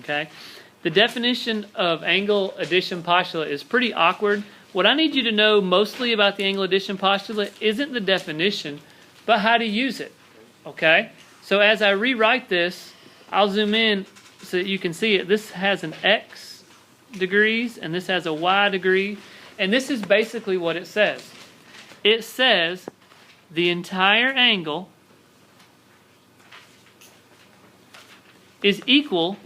Okay? The definition of angle addition postulate is pretty awkward. What I need you to know mostly about the angle addition postulate isn't the definition, but how to use it. Okay? So as I rewrite this, I'll zoom in so that you can see it. This has an x degrees, and this has a y degree. And this is basically what it says. It says the entire angle is equal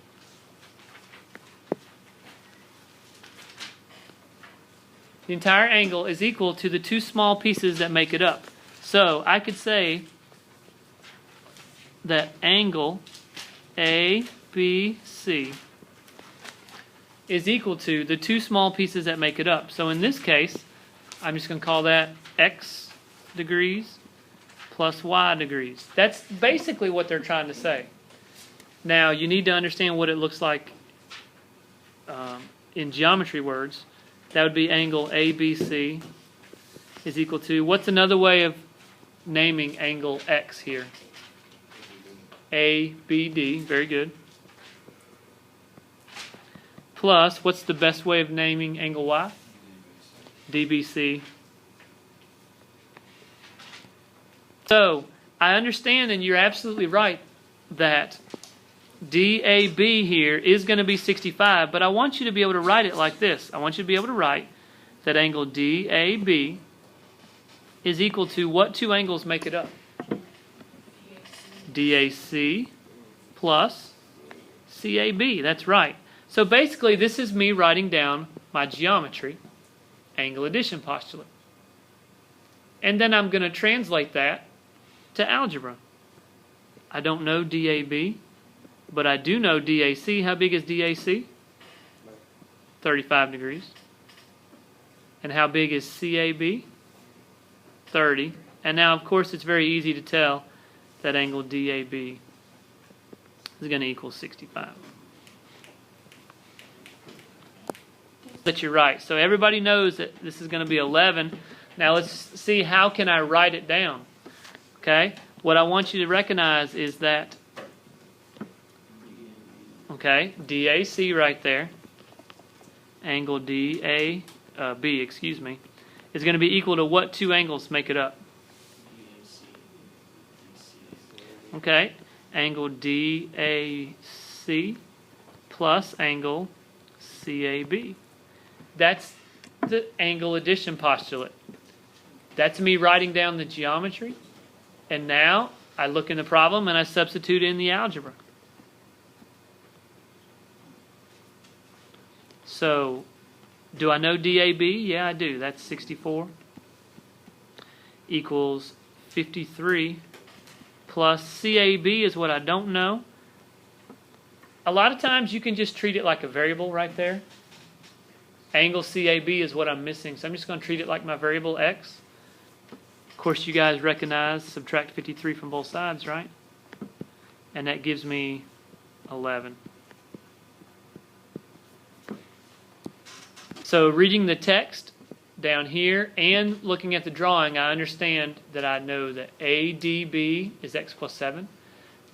to the two small pieces that make it up. So I could say that angle ABC is equal to the two small pieces that make it up. So in this case, I'm just going to call that x degrees plus y degrees. That's basically what they're trying to say. Now, you need to understand what it looks like in geometry words. That would be angle ABC is equal to, what's another way of naming angle X here? ABD, very good. Plus, what's the best way of naming angle Y? DBC. So, I understand, and you're absolutely right, that DAB here is going to be 65, but I want you to be able to write it like this. I want you to be able to write that angle DAB is equal to what two angles make it up? DAC plus CAB. That's right. So basically, this is me writing down my geometry angle addition postulate. And then I'm going to translate that to algebra. I don't know DAB, but I do know DAC. How big is DAC? 35 degrees. And how big is CAB? 30. And now, of course, it's very easy to tell that angle DAB is going to equal 65. But you're right. So everybody knows that this is going to be 11. Now let's see, how can I write it down? Okay? What I want you to recognize is that, okay, DAC right there, angle DAB, is going to be equal to what two angles make it up? Okay, angle DAC plus angle CAB. That's the angle addition postulate. That's me writing down the geometry. And now I look in the problem and I substitute in the algebra. So, do I know DAB? Yeah, I do. That's 64 equals 53 plus CAB is what I don't know. A lot of times you can just treat it like a variable right there. Angle CAB is what I'm missing, so I'm just going to treat it like my variable x. Of course, you guys recognize subtract 53 from both sides, right? And that gives me 11. So reading the text down here and looking at the drawing, I understand that I know that ADB is x plus 7,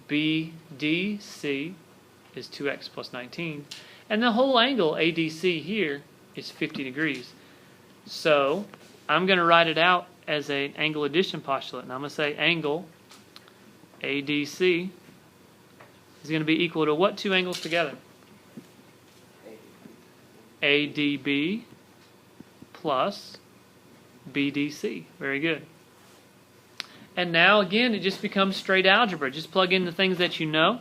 BDC is 2x plus 19, and the whole angle ADC here is 50 degrees. So I'm going to write it out as an angle addition postulate, and I'm going to say angle ADC is going to be equal to what two angles together? ADB plus BDC. Very good. And now again it just becomes straight algebra. Just plug in the things that you know.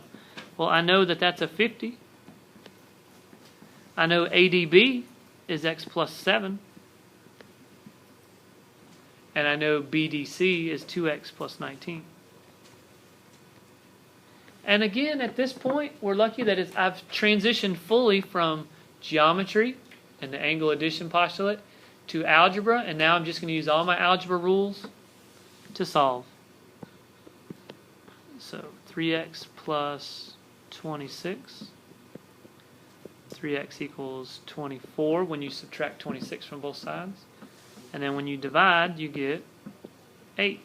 Well, I know that that's a 50. I know ADB is x plus 7. And I know BDC is 2x plus 19. And again, at this point, we're lucky that I've transitioned fully from geometry and the angle addition postulate to algebra, and now I'm just going to use all my algebra rules to solve. So 3x plus 26. 3x equals 24 when you subtract 26 from both sides. And then when you divide, you get 8.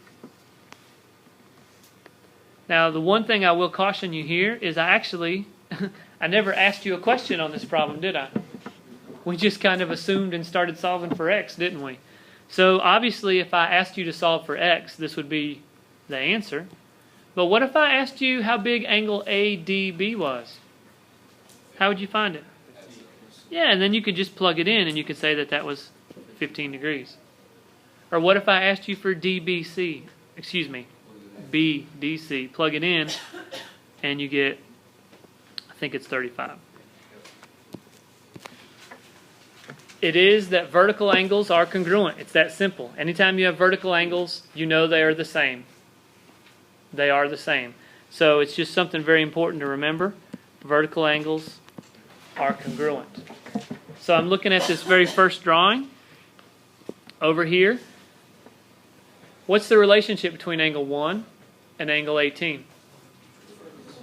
Now, the one thing I will caution you here is I I never asked you a question on this problem, did I? We just kind of assumed and started solving for x, didn't we? So obviously if I asked you to solve for x, this would be the answer. But what if I asked you how big angle ADB was? How would you find it? Yeah, and then you could just plug it in and you could say that that was 15 degrees. Or what if I asked you for DBC? Excuse me, BDC. Plug it in and you get, I think it's 35. It is that vertical angles are congruent. It's that simple. Anytime you have vertical angles, you know they are the same. They are the same. So it's just something very important to remember. Vertical angles are congruent. So I'm looking at this very first drawing over here. What's the relationship between angle 1 and angle 18?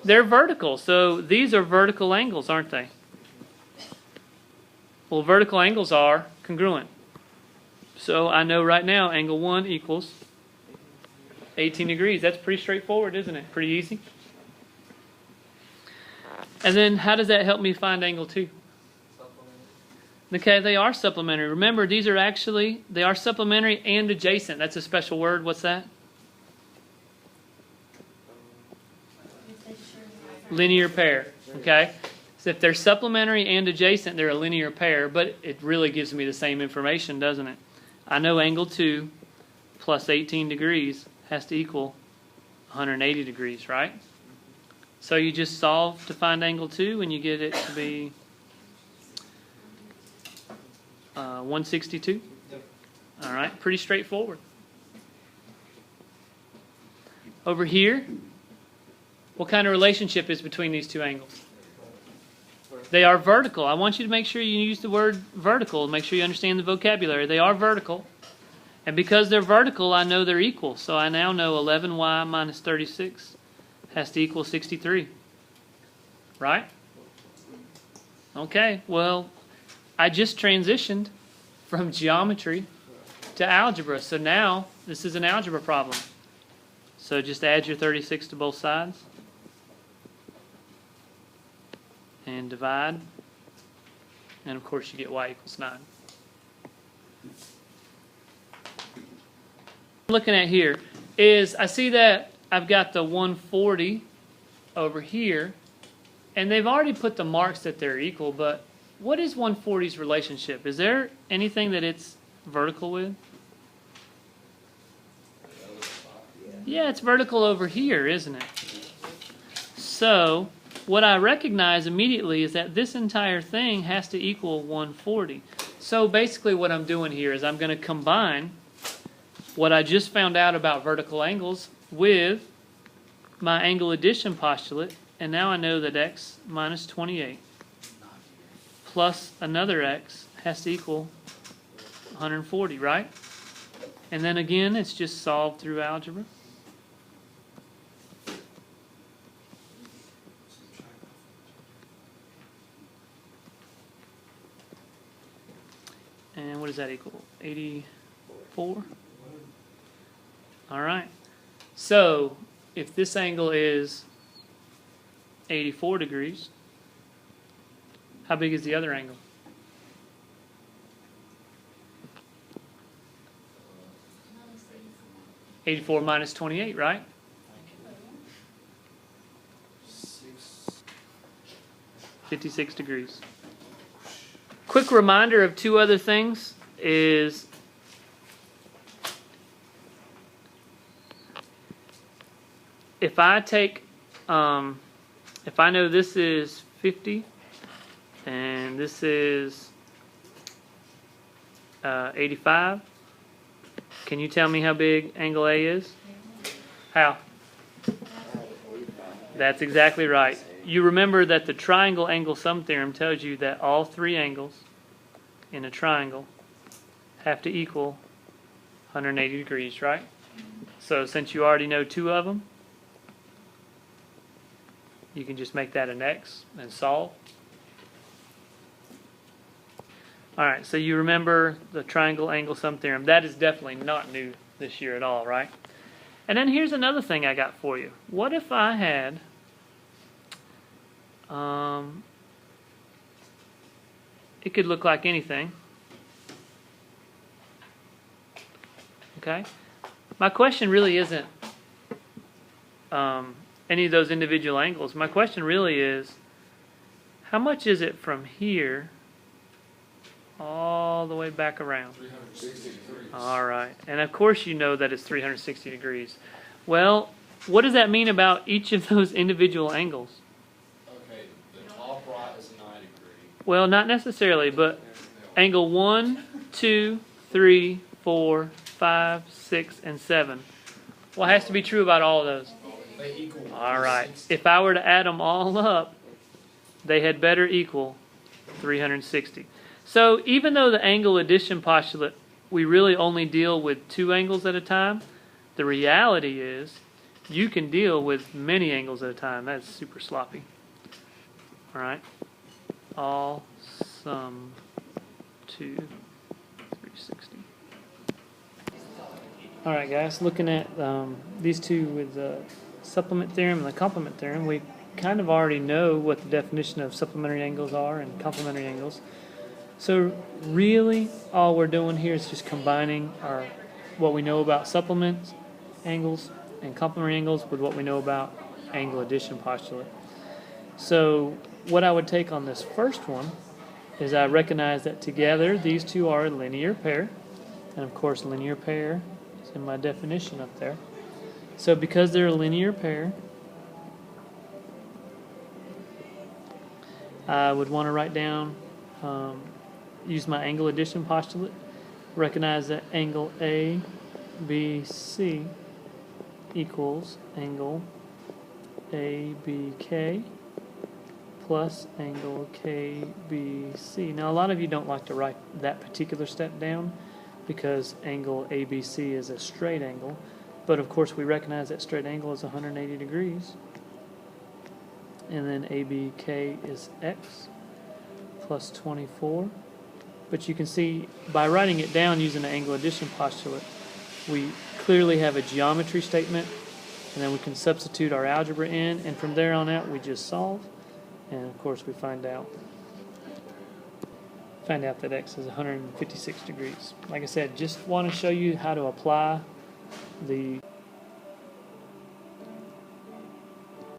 They're vertical. So these are vertical angles, aren't they? Well, vertical angles are congruent. So I know right now angle 1 equals 18 degrees. That's pretty straightforward, isn't it? Pretty easy. And then how does that help me find angle 2? Okay, they are supplementary. Remember, these are actually, they are supplementary and adjacent. That's a special word. What's that? Linear pair. Okay? So if they're supplementary and adjacent, they're a linear pair, but it really gives me the same information, doesn't it? I know angle 2 plus 18 degrees has to equal 180 degrees, right? So you just solve to find angle 2 and you get it to be 162. All right, pretty straightforward. Over here, what kind of relationship is between these two angles? They are vertical. I want you to make sure you use the word vertical. Make sure you understand the vocabulary. They are vertical. And because they're vertical, I know they're equal. So I now know 11y minus 36 has to equal 63. Right? Okay, well, I just transitioned from geometry to algebra. So now this is an algebra problem. So just add your 36 to both sides. And divide, and of course you get y equals 9. Looking at here is I see that I've got the 140 over here, and they've already put the marks that they're equal, but what is 140's relationship? Is there anything that it's vertical with? Yeah, it's vertical over here, isn't it? So what I recognize immediately is that this entire thing has to equal 140. So basically what I'm doing here is I'm going to combine what I just found out about vertical angles with my angle addition postulate, and now I know that x minus 28 plus another x has to equal 140, right? And then again, it's just solved through algebra. And what does that equal? 84? All right. So if this angle is 84 degrees, how big is the other angle? -84 minus 28, right? 56 degrees. Quick reminder of two other things is if I take, if I know this is 50 and this is 85, can you tell me how big angle A is? How? That's exactly right. You remember that the triangle angle sum theorem tells you that all three angles in a triangle have to equal 180 degrees, right? So since you already know two of them, you can just make that an x and solve. Alright, so you remember the triangle angle sum theorem. That is definitely not new this year at all, right? And then here's another thing I got for you. What if I had it could look like anything. Okay? My question really isn't any of those individual angles. My question really is, how much is it from here all the way back around? 360 degrees. All right. And of course you know that it's 360 degrees. Well, what does that mean about each of those individual angles? Okay, the top right is 90 degrees. Well, not necessarily, but angle 1, 2, 3, 4, 5, 6, and 7. What has to be true about all of those? They equal. All right. If I were to add them all up, they had better equal 360. So even though the angle addition postulate, we really only deal with 2 angles at a time, the reality is you can deal with many angles at a time. That's super sloppy. All right. All sum to 360. All right, guys. Looking at these two with the supplement theorem and the complement theorem, we kind of already know what the definition of supplementary angles are and complementary angles. So really, all we're doing here is just combining what we know about supplement angles and complementary angles with what we know about angle addition postulate. So what I would take on this first one is I recognize that together these two are a linear pair, and of course linear pair is in my definition up there. So because they're a linear pair, I would want to write down, use my angle addition postulate, recognize that angle ABC equals angle ABK plus angle KBC. Now a lot of you don't like to write that particular step down because angle ABC is a straight angle, but of course we recognize that straight angle is 180 degrees. And then ABK is X plus 24. But you can see by writing it down using the angle addition postulate, we clearly have a geometry statement, and then we can substitute our algebra in, and from there on out we just solve, and of course we find out that X is 156 degrees. Like I said, just want to show you how to apply the